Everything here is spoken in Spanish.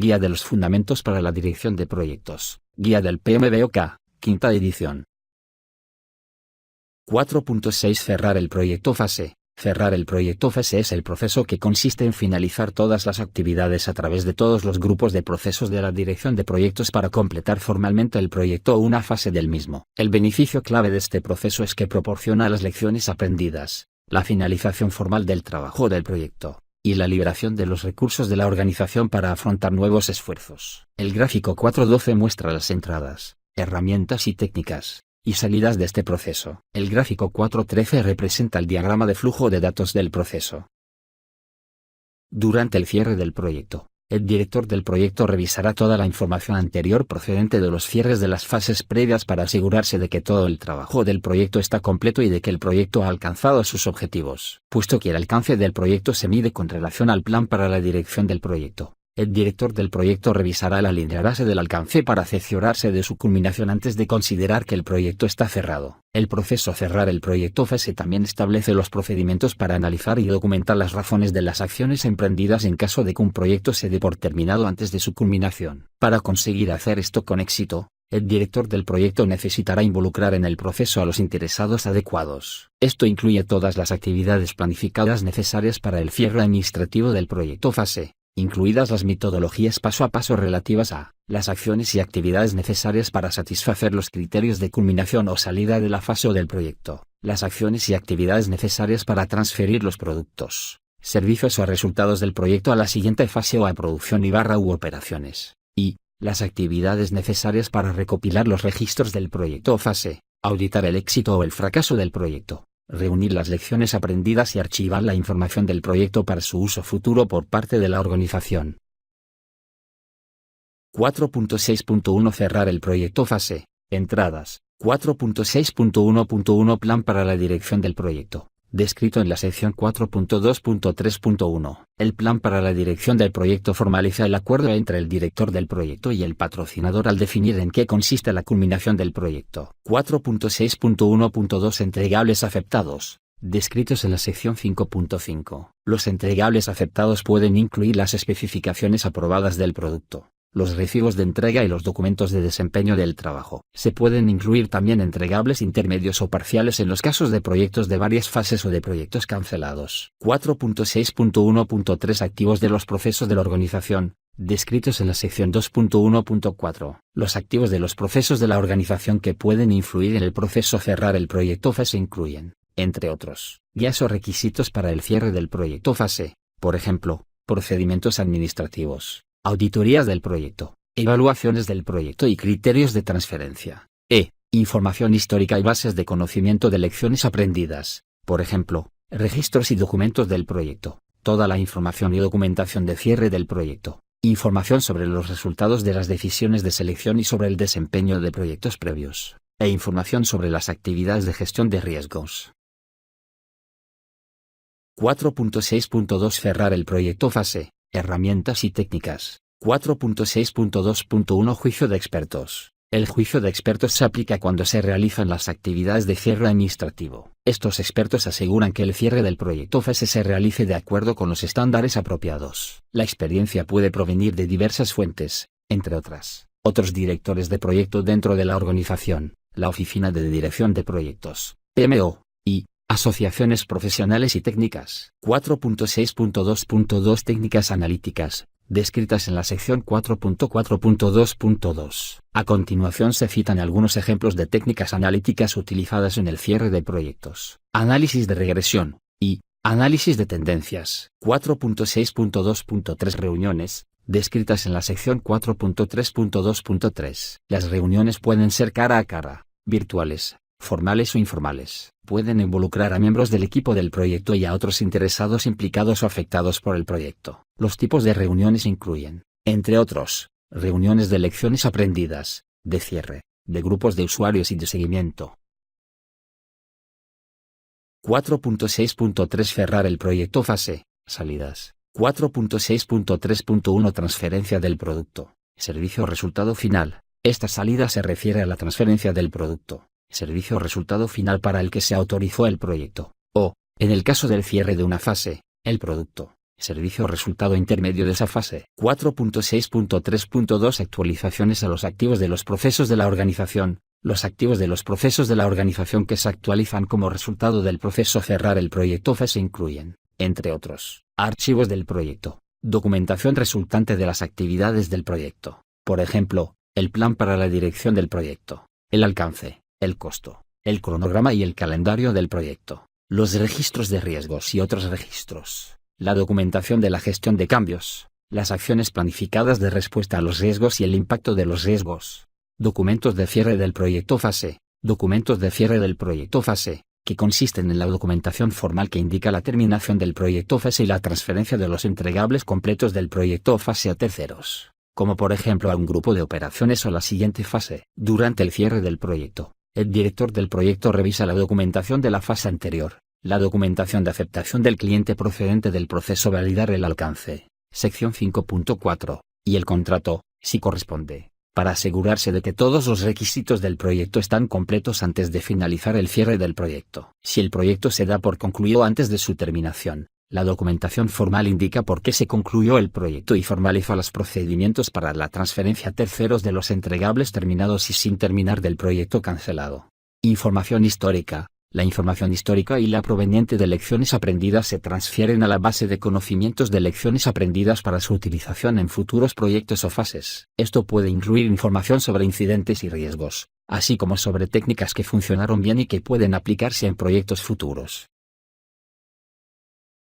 Guía de los Fundamentos para la Dirección de Proyectos. Guía del PMBOK, quinta edición. 4.6 Cerrar el proyecto fase. Cerrar el proyecto fase es el proceso que consiste en finalizar todas las actividades a través de todos los grupos de procesos de la dirección de proyectos para completar formalmente el proyecto o una fase del mismo. El beneficio clave de este proceso es que proporciona las lecciones aprendidas, la finalización formal del trabajo del proyecto, y la liberación de los recursos de la organización para afrontar nuevos esfuerzos. El gráfico 4.12 muestra las entradas, herramientas y técnicas y salidas de este proceso. El gráfico 4.13 representa el diagrama de flujo de datos del proceso. Durante el cierre del proyecto, el director del proyecto revisará toda la información anterior procedente de los cierres de las fases previas para asegurarse de que todo el trabajo del proyecto está completo y de que el proyecto ha alcanzado sus objetivos. Puesto que el alcance del proyecto se mide con relación al plan para la dirección del proyecto, el director del proyecto revisará la línea base del alcance para cerciorarse de su culminación antes de considerar que el proyecto está cerrado. El proceso cerrar el proyecto fase también establece los procedimientos para analizar y documentar las razones de las acciones emprendidas en caso de que un proyecto se dé por terminado antes de su culminación. Para conseguir hacer esto con éxito, el director del proyecto necesitará involucrar en el proceso a los interesados adecuados. Esto incluye todas las actividades planificadas necesarias para el cierre administrativo del proyecto fase, incluidas las metodologías paso a paso relativas a las acciones y actividades necesarias para satisfacer los criterios de culminación o salida de la fase o del proyecto, las acciones y actividades necesarias para transferir los productos, servicios o resultados del proyecto a la siguiente fase o a producción u operaciones, y las actividades necesarias para recopilar los registros del proyecto o fase, auditar el éxito o el fracaso del proyecto, reunir las lecciones aprendidas y archivar la información del proyecto para su uso futuro por parte de la organización. 4.6.1 Cerrar el proyecto fase. Entradas. 4.6.1.1 Plan para la dirección del proyecto. Descrito en la sección 4.2.3.1. El plan para la dirección del proyecto formaliza el acuerdo entre el director del proyecto y el patrocinador al definir en qué consiste la culminación del proyecto. 4.6.1.2 Entregables aceptados. Descritos en la sección 5.5. Los entregables aceptados pueden incluir las especificaciones aprobadas del producto, los recibos de entrega y los documentos de desempeño del trabajo. Se pueden incluir también entregables intermedios o parciales en los casos de proyectos de varias fases o de proyectos cancelados. 4.6.1.3 Activos de los procesos de la organización, descritos en la sección 2.1.4. Los activos de los procesos de la organización que pueden influir en el proceso cerrar el proyecto fase incluyen, entre otros, guías o requisitos para el cierre del proyecto fase, por ejemplo, procedimientos administrativos, auditorías del proyecto, evaluaciones del proyecto y criterios de transferencia. Información histórica y bases de conocimiento de lecciones aprendidas, por ejemplo, registros y documentos del proyecto, toda la información y documentación de cierre del proyecto, información sobre los resultados de las decisiones de selección y sobre el desempeño de proyectos previos, e información sobre las actividades de gestión de riesgos. 4.6.2 Cerrar el proyecto fase. Herramientas y técnicas. 4.6.2.1 Juicio de expertos. El juicio de expertos se aplica cuando se realizan las actividades de cierre administrativo. Estos expertos aseguran que el cierre del proyecto fase se realice de acuerdo con los estándares apropiados. La experiencia puede provenir de diversas fuentes, entre otras, otros directores de proyecto dentro de la organización, la Oficina de Dirección de Proyectos, PMO, y asociaciones profesionales y técnicas. 4.6.2.2 Técnicas analíticas, descritas en la sección 4.4.2.2. A continuación se citan algunos ejemplos de técnicas analíticas utilizadas en el cierre de proyectos. Análisis de regresión, y análisis de tendencias. 4.6.2.3 Reuniones, descritas en la sección 4.3.2.3. Las reuniones pueden ser cara a cara, virtuales, formales o informales. Pueden involucrar a miembros del equipo del proyecto y a otros interesados implicados o afectados por el proyecto. Los tipos de reuniones incluyen, entre otros, reuniones de lecciones aprendidas, de cierre, de grupos de usuarios y de seguimiento. 4.6.3 Cerrar el proyecto fase. Salidas. 4.6.3.1 Transferencia del producto. Servicio resultado final. Esta salida se refiere a la transferencia del producto, servicio resultado final para el que se autorizó el proyecto, o, en el caso del cierre de una fase, el producto, Servicio resultado intermedio de esa fase. 4.6.3.2 Actualizaciones a los activos de los procesos de la organización. Los activos de los procesos de la organización que se actualizan como resultado del proceso cerrar el proyecto fase incluyen, entre otros, archivos del proyecto, documentación resultante de las actividades del proyecto, por ejemplo, el plan para la dirección del proyecto, el alcance, el costo, el cronograma y el calendario del proyecto, los registros de riesgos y otros registros, la documentación de la gestión de cambios, las acciones planificadas de respuesta a los riesgos y el impacto de los riesgos. Documentos de cierre del proyecto fase. Documentos de cierre del proyecto fase, que consisten en la documentación formal que indica la terminación del proyecto fase y la transferencia de los entregables completos del proyecto fase a terceros, como por ejemplo a un grupo de operaciones o la siguiente fase. Durante el cierre del proyecto, el director del proyecto revisa la documentación de la fase anterior, la documentación de aceptación del cliente procedente del proceso validar el alcance, sección 5.4, y el contrato, si corresponde, para asegurarse de que todos los requisitos del proyecto están completos antes de finalizar el cierre del proyecto. Si el proyecto se da por concluido antes de su terminación, la documentación formal indica por qué se concluyó el proyecto y formaliza los procedimientos para la transferencia a terceros de los entregables terminados y sin terminar del proyecto cancelado. Información histórica. La información histórica y la proveniente de lecciones aprendidas se transfieren a la base de conocimientos de lecciones aprendidas para su utilización en futuros proyectos o fases. Esto puede incluir información sobre incidentes y riesgos, así como sobre técnicas que funcionaron bien y que pueden aplicarse en proyectos futuros.